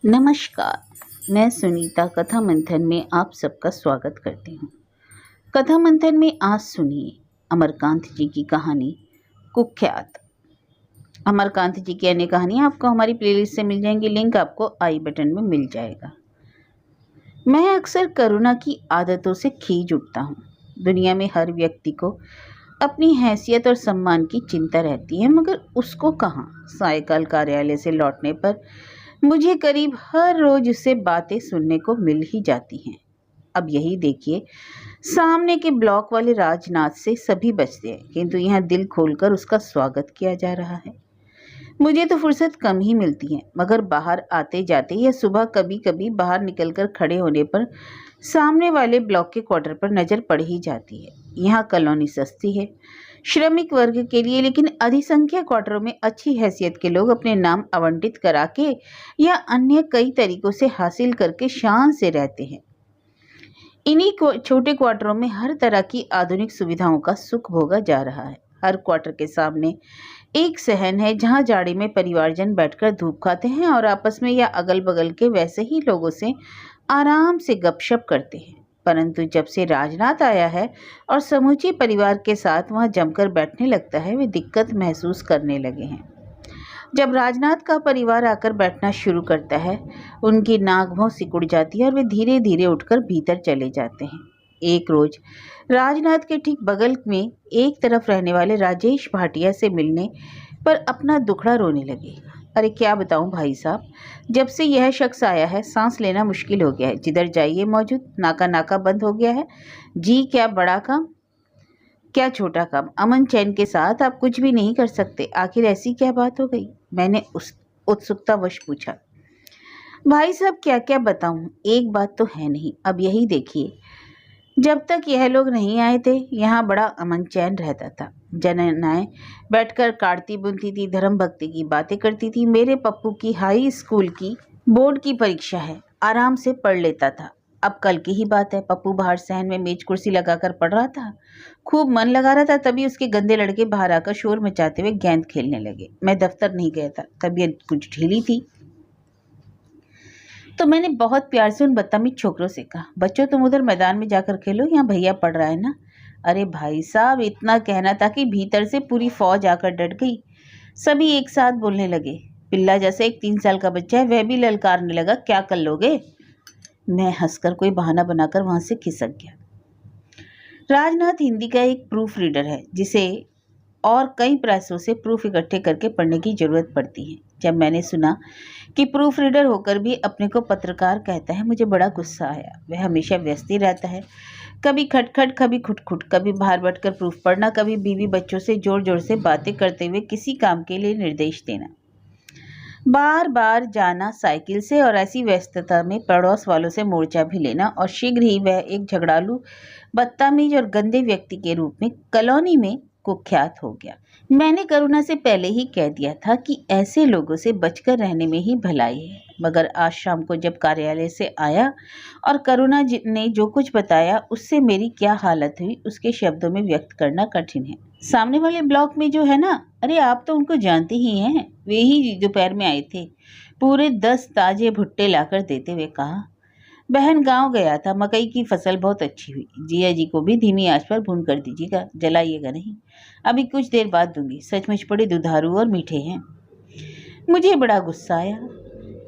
नमस्कार। मैं सुनीता कथा मंथन में आप सबका स्वागत करती हूँ। कथा मंथन में आज सुनिए अमरकांत जी की कहानी कुख्यात। अमरकांत जी की अन्य कहानियाँ आपको हमारी प्लेलिस्ट से मिल जाएंगी, लिंक आपको आई बटन में मिल जाएगा। मैं अक्सर करुणा की आदतों से खींच उठता हूँ। दुनिया में हर व्यक्ति को अपनी हैसियत और सम्मान की चिंता रहती है, मगर उसको कहाँ। सायकाल कार्यालय से लौटने पर मुझे करीब हर रोज उससे बातें सुनने को मिल ही जाती हैं। अब यही देखिए, सामने के ब्लॉक वाले राजनाथ से सभी बचते हैं, किंतु यहाँ दिल खोलकर उसका स्वागत किया जा रहा है। मुझे तो फुर्सत कम ही मिलती है, मगर बाहर आते जाते या सुबह कभी कभी बाहर निकलकर खड़े होने पर सामने वाले ब्लॉक के क्वार्टर पर नजर पड़ ही जाती है। यहाँ कॉलोनी सस्ती है श्रमिक वर्ग के लिए, लेकिन अधिसंख्यक क्वार्टरों में अच्छी हैसियत के लोग अपने नाम आवंटित करा के या अन्य कई तरीकों से हासिल करके शान से रहते हैं। इन्हीं छोटे क्वार्टरों में हर तरह की आधुनिक सुविधाओं का सुख भोगा जा रहा है। हर क्वार्टर के सामने एक सहन है जहां जाड़े में परिवारजन बैठकर धूप खाते हैं और आपस में या अगल बगल के वैसे ही लोगों से आराम से गपशप करते हैं। परंतु जब से राजनाथ आया है और समूचे परिवार के साथ वहां जमकर बैठने लगता है, वे दिक्कत महसूस करने लगे हैं। जब राजनाथ का परिवार आकर बैठना शुरू करता है, उनकी नाक भौं सिकुड़ जाती है और वे धीरे धीरे उठकर भीतर चले जाते हैं। एक रोज राजनाथ के ठीक बगल में एक तरफ रहने वाले राजेश भाटिया से मिलने पर अपना दुखड़ा रोने लगे। अरे क्या बताऊं भाई साहब, जब से यह शख्स आया है सांस लेना मुश्किल हो गया है। जिधर जाइए मौजूद, नाका नाका बंद हो गया है। जी क्या बड़ा काम, क्या छोटा काम। अमन चैन के साथ आप कुछ भी नहीं कर सकते। आखिर ऐसी क्या बात हो गई, मैंने उस उत्सुकतावश पूछा। भाई साहब क्या क्या बताऊं, एक बात तो है नहीं। अब यही देखिए, जब तक यह लोग नहीं आए थे यहाँ बड़ा अमन चैन रहता था। जननाएं बैठकर काटती बुनती थी, धर्म भक्ति की बातें करती थी। मेरे पप्पू की हाई स्कूल की बोर्ड की परीक्षा है, आराम से पढ़ लेता था। अब कल की ही बात है, पप्पू बाहर सहन में मेज कुर्सी लगाकर पढ़ रहा था, खूब मन लगा रहा था। तभी उसके गंदे लड़के बाहर आकर शोर मचाते हुए गेंद खेलने लगे। मैं दफ्तर नहीं गया था, तबीयत कुछ ढीली थी, तो मैंने बहुत प्यार से उन बदतमीज छोकरों से कहा, बच्चों तुम उधर मैदान में जाकर खेलो, यहाँ भैया पढ़ रहा है ना। अरे भाई साहब, इतना कहना था कि भीतर से पूरी फौज आकर डट गई। सभी एक साथ बोलने लगे। पिल्ला जैसे एक 3 साल का बच्चा है, वह भी ललकारने लगा, क्या कर लोगे। मैं हंसकर कोई बहाना बनाकर वहां से खिसक गया। राजनाथ हिंदी का एक प्रूफ रीडर है, जिसे और कई प्रयासों से प्रूफ इकट्ठे करके पढ़ने की जरूरत पड़ती है। जब मैंने सुना कि प्रूफ रीडर होकर भी अपने को पत्रकार कहता है, मुझे बड़ा गुस्सा आया। वह हमेशा व्यस्त ही रहता है, कभी खटखट, कभी खुटखुट, कभी बाहर बैठकर प्रूफ पढ़ना, कभी बीवी बच्चों से जोर जोर से बातें करते हुए किसी काम के लिए निर्देश देना, बार बार जाना साइकिल से, और ऐसी व्यस्तता में पड़ोस वालों से मोर्चा भी लेना। और शीघ्र ही वह एक झगड़ालू, बदतमीज और गंदे व्यक्ति के रूप में कॉलोनी में कुख्यात हो गया। मैंने करुणा से पहले ही कह दिया था कि ऐसे लोगों से बचकर रहने में ही भलाई है, मगर आज शाम को जब कार्यालय से आया और करुणा ने जो कुछ बताया, उससे मेरी क्या हालत हुई उसके शब्दों में व्यक्त करना कठिन है। सामने वाले ब्लॉक में जो है ना, अरे आप तो उनको जानते ही हैं, वे ही दोपहर में आए थे, पूरे 10 ताजे भुट्टे लाकर देते हुए कहा, बहन गांव गया था, मकई की फसल बहुत अच्छी हुई, जिया जी को भी धीमी आंच पर भून कर दीजिएगा, जलाइएगा नहीं, अभी कुछ देर बाद दूंगी, सचमुच बड़े दुधारू और मीठे हैं। मुझे बड़ा गुस्सा आया।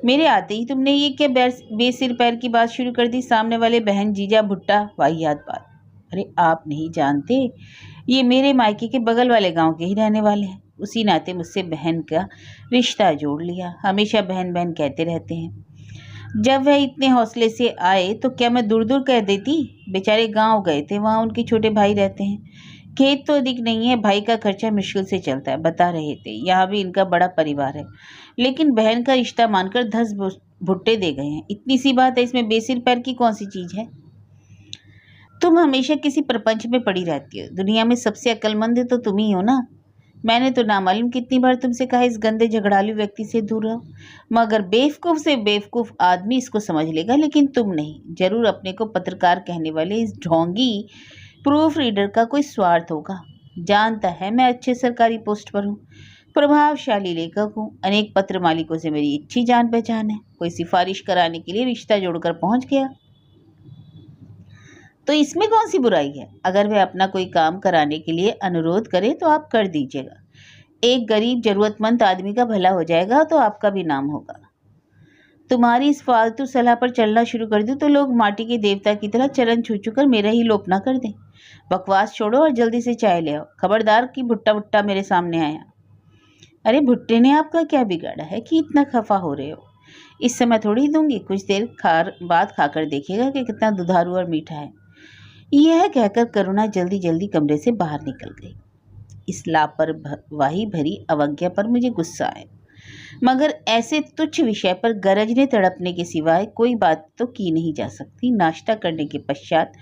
मेरे आते ही तुमने ये क्या बेसिर पैर की बात शुरू कर दी। सामने वाले बहन जीजा भुट्टा, वाहियात बात। अरे आप नहीं जानते, ये मेरे मायके के बगल वाले गांव के ही रहने वाले हैं। उसी नाते मुझसे बहन का रिश्ता जोड़ लिया। हमेशा बहन बहन कहते रहते हैं। जब वह इतने हौसले से आए तो क्या मैं दूर दूर कह देती। बेचारे गांव गए थे, वहां उनके छोटे भाई रहते हैं। खेत तो अधिक नहीं है, भाई का खर्चा मुश्किल से चलता है, बता रहे थे। यहाँ भी इनका बड़ा परिवार है, लेकिन बहन का रिश्ता मानकर 10 भुट्टे दे गए हैं। इतनी सी बात है, इसमें बेसिर पैर की कौन सी चीज है। तुम हमेशा किसी प्रपंच में पड़ी रहती हो, दुनिया में सबसे अक्लमंद तो तुम ही हो ना। मैंने तो नामालूम कितनी बार तुमसे कहा इस गंदे झगड़ालू व्यक्ति से दूर रहो, मगर बेवकूफ से बेवकूफ आदमी इसको समझ लेगा, लेकिन तुम नहीं। जरूर अपने को पत्रकार कहने वाले इस ढोंगी प्रूफ रीडर का कोई स्वार्थ होगा। जानता है मैं अच्छे सरकारी पोस्ट पर हूँ, प्रभावशाली लेखक हूँ, अनेक पत्र मालिकों से मेरी अच्छी जान पहचान है। कोई सिफारिश कराने के लिए रिश्ता जोड़कर पहुंच गया तो इसमें कौन सी बुराई है? अगर वह अपना कोई काम कराने के लिए अनुरोध करे तो आप कर दीजिएगा। एक गरीब जरूरतमंद आदमी का भला हो जाएगा तो आपका भी नाम होगा। तुम्हारी इस फालतू सलाह पर चलना शुरू कर दूं तो लोग माटी के देवता की तरह चरण छू छू कर मेरा ही लोप ना कर दें। बकवास छोड़ो और जल्दी से चाय ले आओ। खबरदार कि भुट्टा भुट्टा मेरे सामने आया। अरे भुट्टे ने आपका क्या बिगाड़ा है कि इतना खफा हो रहे हो? इस समय थोड़ी दूंगी, कुछ देर बाद खाकर देखिएगा कि कितना दुधारू और मीठा है। यह कहकर करुणा जल्दी जल्दी कमरे से बाहर निकल गई। इस लापरवाही भरी अवज्ञा पर मुझे गुस्सा आया, मगर ऐसे तुच्छ विषय पर गरजने तड़पने के सिवाय कोई बात तो की नहीं जा सकती। नाश्ता करने के पश्चात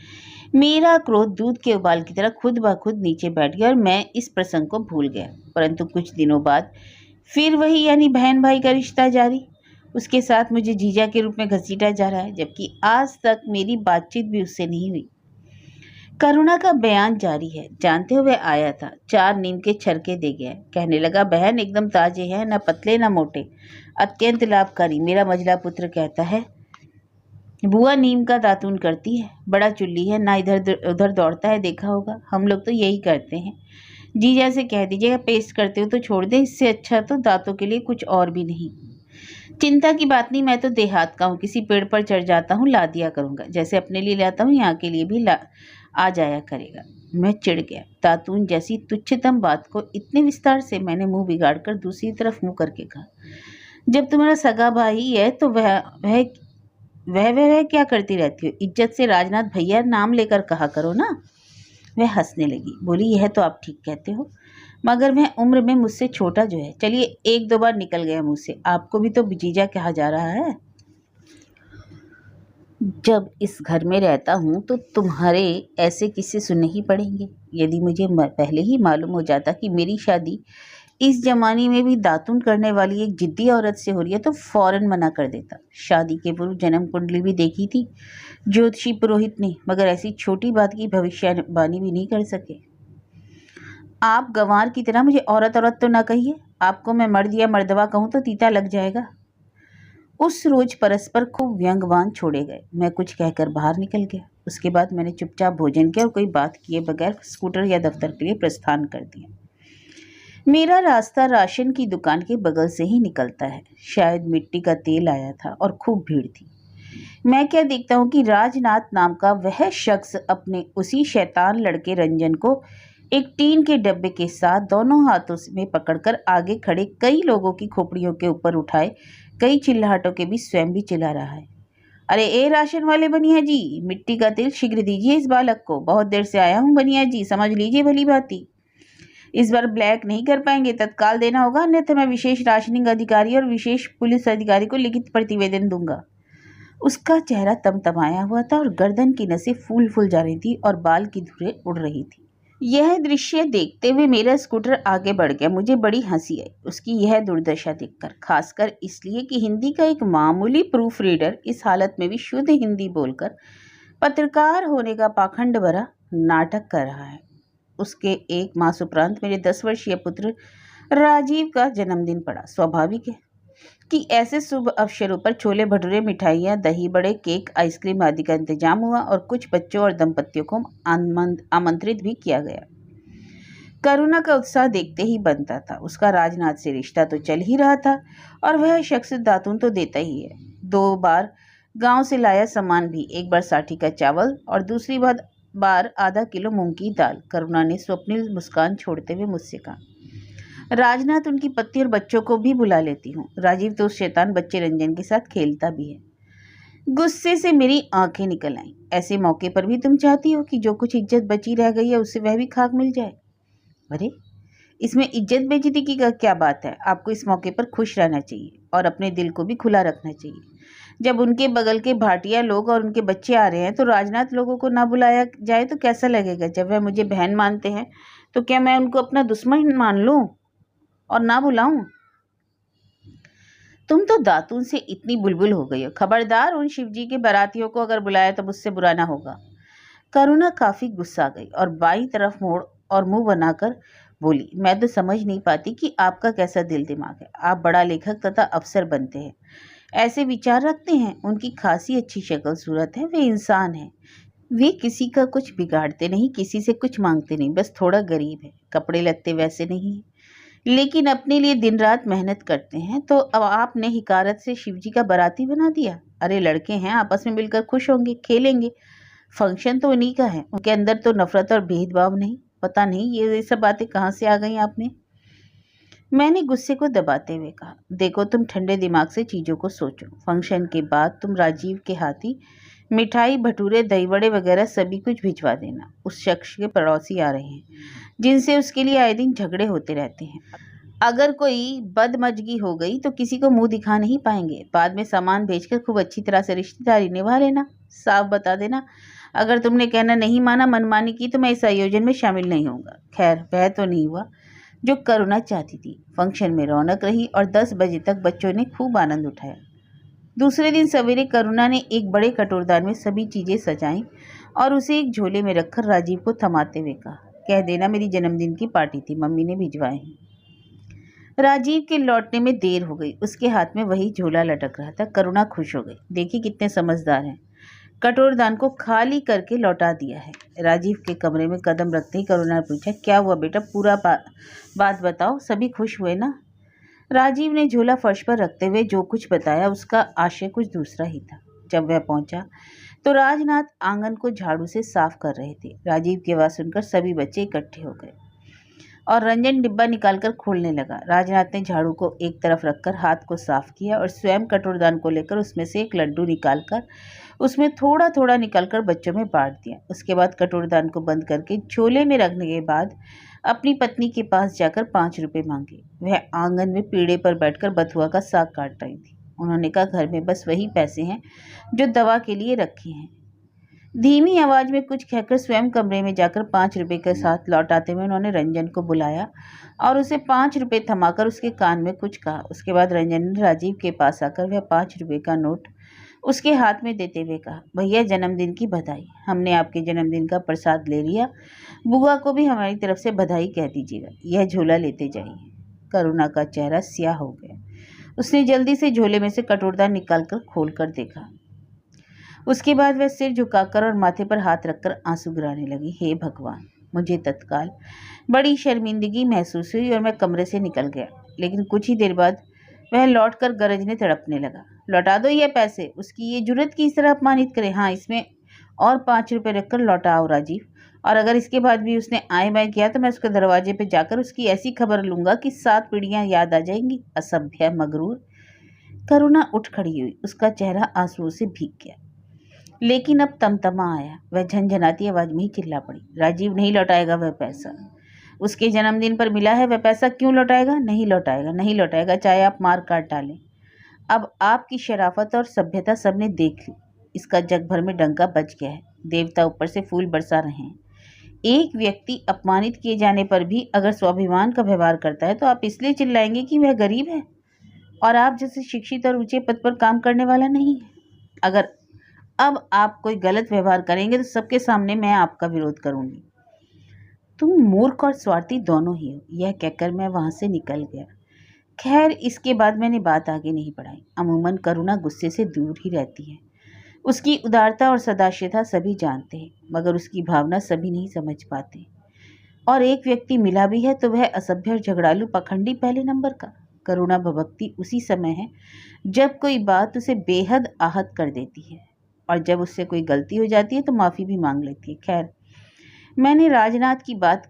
मेरा क्रोध दूध के उबाल की तरह खुद ब खुद नीचे बैठ गया और मैं इस प्रसंग को भूल गया। परंतु कुछ दिनों बाद फिर वही यानी बहन भाई का रिश्ता जारी। उसके साथ मुझे जीजा के रूप में घसीटा जा रहा है, जबकि आज तक मेरी बातचीत भी उससे नहीं हुई। करुणा का बयान जारी है। जानते हुए आया था, 4 नीम के छरके दे गया। कहने लगा, बहन एकदम ताजे हैं, न पतले न मोटे, अत्यंत लाभकारी। मेरा मझला पुत्र कहता है, बुआ नीम का दातून करती है, बड़ा चुल्ली है, ना इधर उधर दौड़ता है, देखा होगा। हम लोग तो यही करते हैं। जीजा से कह दीजिएगा, पेस्ट करते हो तो छोड़ दे, इससे अच्छा तो दांतों के लिए कुछ और भी नहीं। चिंता की बात नहीं, मैं तो देहात का हूँ, किसी पेड़ पर चढ़ जाता हूँ, ला दिया करूँगा। जैसे अपने लिए लाता हूँ, यहाँ के लिए भी आ जाया करेगा। मैं चिढ़ गया। दातून जैसी तुच्छतम बात को इतने विस्तार से मैंने मुंह बिगाड़कर दूसरी तरफ मुंह करके कहा, जब तुम्हारा सगा भाई है तो वह क्या करती रहती हो? इज्जत से राजनाथ भैया नाम लेकर कहा करो ना। वह हंसने लगी, बोली, यह तो आप ठीक कहते हो, मगर वह उम्र में मुझसे छोटा जो है। चलिए, 1-2 बार निकल गया मुँह से, आपको भी तो जीजा कहा जा रहा है। जब इस घर में रहता हूँ तो तुम्हारे ऐसे किस्से सुनने ही पड़ेंगे। यदि मुझे पहले ही मालूम हो जाता कि मेरी शादी इस जमाने में भी दातून करने वाली एक जिद्दी औरत से हो रही है तो फौरन मना कर देता। शादी के पूर्व जन्म कुंडली भी देखी थी ज्योतिषी पुरोहित ने, मगर ऐसी छोटी बात की भविष्यवाणी भी नहीं कर सके। आप गंवार की तरह मुझे औरत तो ना कहिए। आपको मैं मर्द या मर्दवा कहूँ तो तीता लग जाएगा। उस रोज परस्पर खूब व्यंग्यवान छोड़े गए। मैं कुछ कहकर बाहर निकल गया। उसके बाद मैंने चुपचाप भोजन किया और कोई बात किए बगैर स्कूटर या दफ्तर के लिए प्रस्थान कर दिया। मेरा रास्ता राशन की दुकान के बगल से ही निकलता है। शायद मिट्टी का तेल आया था और खूब भीड़ थी। मैं क्या देखता हूँ कि राजनाथ नाम का वह शख्स अपने उसी शैतान लड़के रंजन को एक टीन के डब्बे के साथ दोनों हाथों में पकड़कर आगे खड़े कई लोगों की खोपड़ियों के ऊपर उठाए कई चिल्लाहटों के बीच स्वयं भी चिल्ला रहा है। अरे ए राशन वाले बनिया जी, मिट्टी का तेल शीघ्र दीजिए इस बालक को, बहुत देर से आया हूँ बनिया जी, समझ लीजिए भली भांति। इस बार ब्लैक नहीं कर पाएंगे, तत्काल देना होगा, अन्यथा मैं विशेष राशनिंग अधिकारी और विशेष पुलिस अधिकारी को लिखित प्रतिवेदन दूंगा। उसका चेहरा तमतमाया हुआ था और गर्दन की नसें फूल फूल जा रही थी और बाल की धुरें उड़ रही थी। यह दृश्य देखते हुए मेरा स्कूटर आगे बढ़ गया। मुझे बड़ी हंसी आई उसकी यह दुर्दशा देखकर, खासकर इसलिए कि हिंदी का एक मामूली प्रूफ रीडर इस हालत में भी शुद्ध हिंदी बोलकर पत्रकार होने का पाखंड भरा नाटक कर रहा है। उसके 1 मास उपरांत मेरे 10 वर्षीय पुत्र राजीव का जन्मदिन पड़ा। स्वाभाविक है कि ऐसे शुभ अवसरों पर छोले भटूरे, मिठाइयाँ, दही बड़े, केक, आइसक्रीम आदि का इंतजाम हुआ और कुछ बच्चों और दंपतियों को आमंत्रित भी किया गया। करुणा का उत्साह देखते ही बनता था। उसका राजनाथ से रिश्ता तो चल ही रहा था और वह शख्स दातून तो देता ही है। 2 बार गांव से लाया सामान भी, एक बार 60 का चावल और दूसरी बार आधा किलो मूंग की दाल। करुणा ने स्वप्निल मुस्कान छोड़ते हुए मुझसे कहा, राजनाथ उनकी पत्नी और बच्चों को भी बुला लेती हूँ। राजीव तो उस शैतान बच्चे रंजन के साथ खेलता भी है। गुस्से से मेरी आंखें निकल आईं। ऐसे मौके पर भी तुम चाहती हो कि जो कुछ इज्जत बची रह गई है उससे वह भी खाक मिल जाए? अरे इसमें इज्जत बेइज्जती की क्या बात है? आपको इस मौके पर खुश रहना चाहिए और अपने दिल को भी खुला रखना चाहिए। जब उनके बगल के भाटिया लोग और उनके बच्चे आ रहे हैं तो राजनाथ लोगों को ना बुलाया जाए तो कैसा लगेगा? जब वह मुझे बहन मानते हैं तो क्या मैं उनको अपना दुश्मन मान लूं और ना बुलाऊं? तुम तो दातून से इतनी बुलबुल हो गई हो। खबरदार, उन शिवजी के बारातियों को अगर बुलाया तो मुझसे बुरा ना होगा। करुणा काफी गुस्सा गई और बाईं तरफ मोड़ और मुंह बनाकर बोली, मैं तो समझ नहीं पाती कि आपका कैसा दिल दिमाग है। आप बड़ा लेखक तथा अफसर बनते हैं, ऐसे विचार रखते हैं। उनकी खासी अच्छी शक्ल सूरत है, वे इंसान हैं। वे किसी का कुछ बिगाड़ते नहीं, किसी से कुछ मांगते नहीं, बस थोड़ा गरीब है, कपड़े लत्ते वैसे नहीं हैं, लेकिन अपने लिए दिन रात मेहनत करते हैं। तो अब आपने हिकारत से शिवजी का बाराती बना दिया। अरे लड़के हैं, आपस में मिलकर खुश होंगे, खेलेंगे। फंक्शन तो उन्हीं का है, उनके अंदर तो नफरत और भेदभाव नहीं। पता नहीं ये सब बातें कहाँ से आ गई आप में। मैंने गुस्से को दबाते हुए कहा, देखो तुम ठंडे दिमाग से चीज़ों को सोचो। फंक्शन के बाद तुम राजीव के हाथी मिठाई, भटूरे, दही बड़े वगैरह सभी कुछ भिजवा देना। उस शख्स के पड़ोसी आ रहे हैं जिनसे उसके लिए आए दिन झगड़े होते रहते हैं। अगर कोई बदमजगी हो गई तो किसी को मुंह दिखा नहीं पाएंगे। बाद में सामान भेजकर खूब अच्छी तरह से रिश्तेदारी निभा लेना। साफ बता देना, अगर तुमने कहना नहीं माना, मनमानी की, तो मैं इस आयोजन में शामिल नहीं होऊंगा। खैर वह तो नहीं हुआ जो करुणा चाहती थी। फंक्शन में रौनक रही और 10 बजे तक बच्चों ने खूब आनंद उठाया। दूसरे दिन सवेरे करुणा ने एक बड़े कटोरदान में सभी चीज़ें सजाईं और उसे एक झोले में रखकर राजीव को थमाते हुए कहा, कह देना मेरी जन्मदिन की पार्टी थी, मम्मी ने भिजवाए हैं। राजीव के लौटने में देर हो गई। उसके हाथ में वही झोला लटक रहा था। करुणा खुश हो गई। देखी कितने समझदार हैं, कटोरदान को खाली करके लौटा दिया है। राजीव के कमरे में कदम रखते ही करुणा ने पूछा, क्या हुआ बेटा, पूरा बात बताओ, सभी खुश हुए ना? राजीव ने झोला फर्श पर रखते हुए जो कुछ बताया उसका आशय कुछ दूसरा ही था। जब वह पहुंचा तो राजनाथ आंगन को झाड़ू से साफ कर रहे थे। राजीव की आवाज़ सुनकर सभी बच्चे इकट्ठे हो गए और रंजन डिब्बा निकालकर खोलने लगा। राजनाथ ने झाड़ू को एक तरफ रखकर हाथ को साफ किया और स्वयं कटोरदान को लेकर उसमें से एक लड्डू निकालकर उसमें थोड़ा थोड़ा निकालकर बच्चों में बांट दिया। उसके बाद कटोरदान को बंद करके झोले में रखने के बाद अपनी पत्नी के पास जाकर 5 रुपए मांगे। वह आंगन में पीढ़े पर बैठकर बथुआ का साग काट रही थी। उन्होंने कहा, घर में बस वही पैसे हैं जो दवा के लिए रखे हैं। धीमी आवाज में कुछ कहकर स्वयं कमरे में जाकर 5 रुपए के साथ लौट आते हुए उन्होंने रंजन को बुलाया और उसे 5 रुपए थमाकर उसके कान में कुछ कहा। उसके बाद रंजन ने राजीव के पास आकर वह 5 रुपए का नोट उसके हाथ में देते हुए कहा, भैया जन्मदिन की बधाई। हमने आपके जन्मदिन का प्रसाद ले लिया, बुआ को भी हमारी तरफ से बधाई कह दीजिएगा। यह झोला लेते जाइए। करुणा का चेहरा स्याह हो गया। उसने जल्दी से झोले में से कटोरदान निकालकर खोल कर देखा। उसके बाद वह सिर झुकाकर और माथे पर हाथ रखकर आंसू गिराने लगी। हे भगवान, मुझे तत्काल बड़ी शर्मिंदगी महसूस हुई और मैं कमरे से निकल गया। लेकिन कुछ ही देर बाद वह लौटकर गरजने तड़पने लगा, लौटा दो ये पैसे। उसकी ये जुर्रत की इस तरह अपमानित करे। हाँ, इसमें और 5 रुपए रखकर लौटाओ राजीव। और अगर इसके बाद भी उसने आए बाएं किया तो मैं उसके दरवाजे पे जाकर उसकी ऐसी खबर लूंगा कि 7 पीढ़ियां याद आ जाएंगी। असभ्य, मगरूर। करुणा उठ खड़ी हुई। उसका चेहरा आंसुओं से भीग गया। लेकिन अब तमतमा आया। वह झनझनाती आवाज में ही चिल्ला पड़ी, राजीव नहीं लौटाएगा वह पैसा। उसके जन्मदिन पर मिला है, वह पैसा क्यों लौटाएगा? नहीं लौटाएगा, नहीं लौटाएगा, चाहे आप मार काट डालें। अब आपकी शराफत और सभ्यता सबने देख ली। इसका जग भर में डंका बज गया है। देवता ऊपर से फूल बरसा रहे हैं। एक व्यक्ति अपमानित किए जाने पर भी अगर स्वाभिमान का व्यवहार करता है तो आप इसलिए चिल्लाएंगे कि वह गरीब है और आप जैसे शिक्षित और ऊंचे पद पर काम करने वाला नहीं है। अगर अब आप कोई गलत व्यवहार करेंगे तो सबके सामने मैं आपका विरोध करूंगी। तुम मूर्ख और स्वार्थी दोनों ही हो। यह कहकर मैं वहां से निकल गया। खैर, इसके बाद मैंने बात आगे नहीं बढ़ाई। अमूमन करुणा गुस्से से दूर ही रहती है। उसकी उदारता और सदाशिवता सभी जानते हैं, मगर उसकी भावना सभी नहीं समझ पाते। और एक व्यक्ति मिला भी है तो वह असभ्य और झगड़ालू पखंडी पहले नंबर का। करुणा भभकती उसी समय है जब कोई बात उसे बेहद आहत कर देती है और जब उससे कोई गलती हो जाती है तो माफ़ी भी मांग लेती है। खैर, मैंने राजनाथ की बात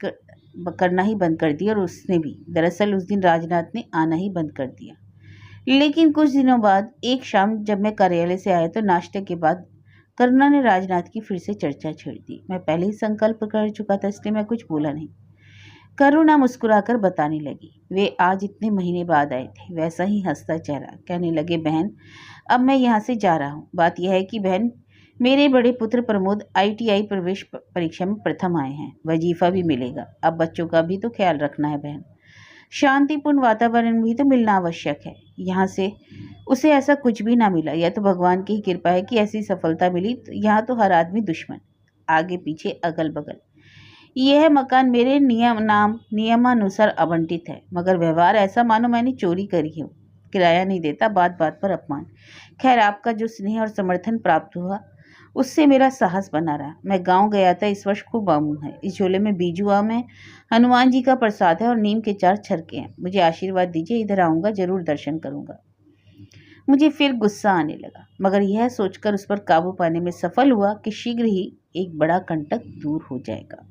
करना ही बंद कर दिया और उसने भी। दरअसल उस दिन राजनाथ ने आना ही बंद कर दिया। लेकिन कुछ दिनों बाद एक शाम जब मैं कार्यालय से आया तो नाश्ते के बाद करुणा ने राजनाथ की फिर से चर्चा छेड़ दी। मैं पहले ही संकल्प कर चुका था, इसलिए मैं कुछ बोला नहीं। करुणा मुस्कुराकर बताने लगी, वे आज इतने महीने बाद आए थे। वैसा ही हंसता चेहरा। कहने लगे, बहन अब मैं यहाँ से जा रहा हूँ। बात यह है कि बहन, मेरे बड़े पुत्र प्रमोद ITI प्रवेश परीक्षा में प्रथम आए हैं। वजीफा भी मिलेगा। अब बच्चों का भी तो ख्याल रखना है बहन। शांतिपूर्ण वातावरण भी तो मिलना आवश्यक है। यहाँ से उसे ऐसा कुछ भी ना मिला। यह तो भगवान की ही कृपा है कि ऐसी सफलता मिली। यहाँ तो हर आदमी दुश्मन, आगे पीछे अगल बगल। यह मकान मेरे नियमानुसार आवंटित है, मगर व्यवहार ऐसा मानो मैंने चोरी करी हो। किराया नहीं देता, बात बात पर अपमान। खैर, आपका जो स्नेह और समर्थन प्राप्त हुआ उससे मेरा साहस बना रहा। मैं गांव गया था, इस वर्ष खूब आम है। इस झोले में बीजू आम है, हनुमान जी का प्रसाद है और नीम के 4 छरके हैं। मुझे आशीर्वाद दीजिए, इधर आऊंगा, जरूर दर्शन करूंगा। मुझे फिर गुस्सा आने लगा, मगर यह सोचकर उस पर काबू पाने में सफल हुआ कि शीघ्र ही एक बड़ा कंटक दूर हो जाएगा।